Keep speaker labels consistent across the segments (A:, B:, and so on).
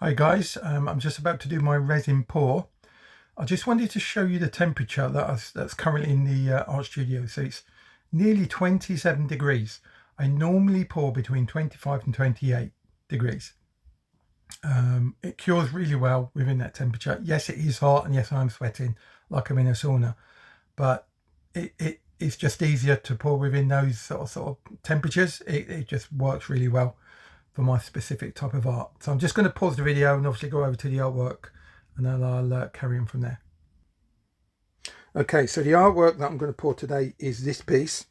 A: Hi guys, I'm just about to do my resin pour. I just wanted to show you the temperature that's currently in the art studio. So it's nearly 27 degrees. I normally pour between 25 and 28 degrees. It cures really well within that temperature. Yes, it is hot, and yes, I'm sweating like I'm in a sauna, but it's just easier to pour within those sort of temperatures. It just works really well for my specific type of art. So I'm just going to pause the video and obviously go over to the artwork, and then I'll carry on from there. Okay, so the artwork that I'm going to pour today is this piece.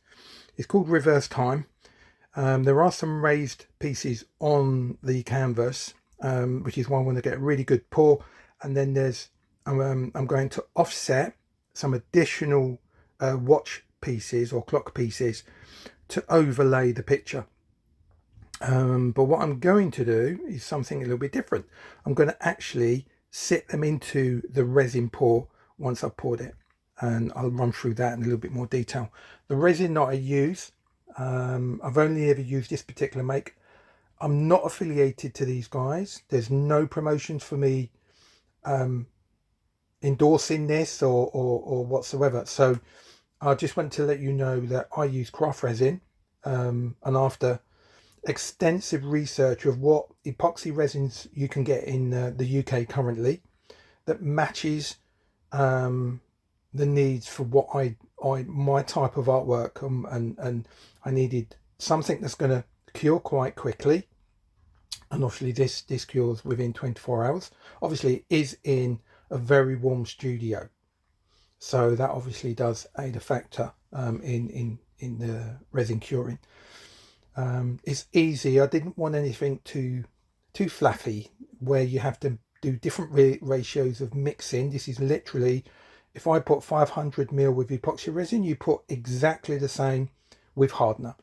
A: It's called Reverse Time. There are some raised pieces on the canvas, which is why I want to get a really good pour. And then I'm going to offset some additional watch pieces or clock pieces to overlay the picture. But what I'm going to do is something a little bit different. I'm going to actually sit them into the resin pour once I've poured it, and I'll run through that in a little bit more detail. The resin that I use, I've only ever used this particular make. I'm not affiliated to these guys. There's no promotions for me endorsing this or whatsoever. So I just want to let you know that I use craft resin, and after extensive research of what epoxy resins you can get in the UK currently that matches the needs for what my type of artwork, and I needed something that's going to cure quite quickly, and obviously this cures within 24 hours. Obviously it is in a very warm studio, so that obviously does aid a factor in the resin curing. It's easy. I didn't want anything too fluffy where you have to do different ratios of mixing. This is literally, if I put 500 ml with epoxy resin, you put exactly the same with hardener.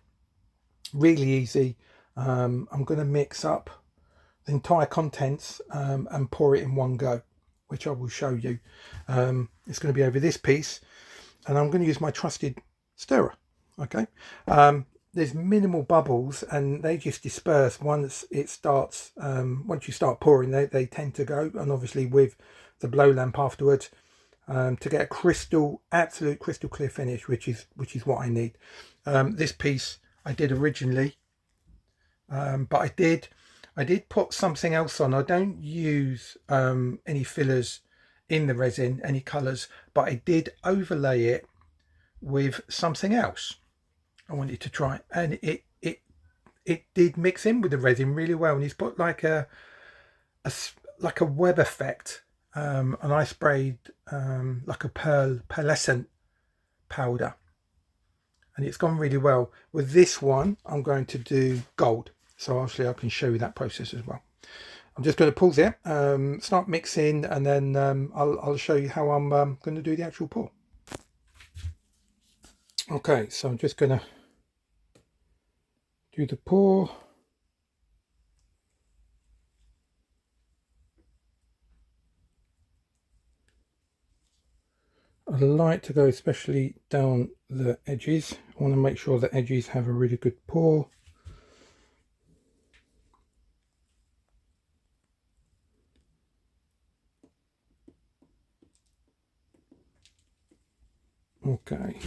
A: Really easy. I'm going to mix up the entire contents and pour it in one go, which I will show you. It's going to be over this piece, and I'm going to use my trusted stirrer. Okay. There's minimal bubbles, and they just disperse once it starts. Once you start pouring, they tend to go, and obviously with the blow lamp afterwards, to get a absolute crystal clear finish, which is what I need. This piece I did originally, but I did put something else on. I don't use any fillers in the resin, any colours, but I did overlay it with something else I wanted to try, and it did mix in with the resin really well. And he's put like a web effect, and I sprayed like a pearlescent powder, and it's gone really well. With this one I'm going to do gold, so obviously I can show you that process as well. I'm just going to pause it, start mixing, and then I'll show you how I'm going to do the actual pour. Okay, so I'm just going to do the pour. I like to go especially down the edges. I want to make sure the edges have a really good pour. Okay.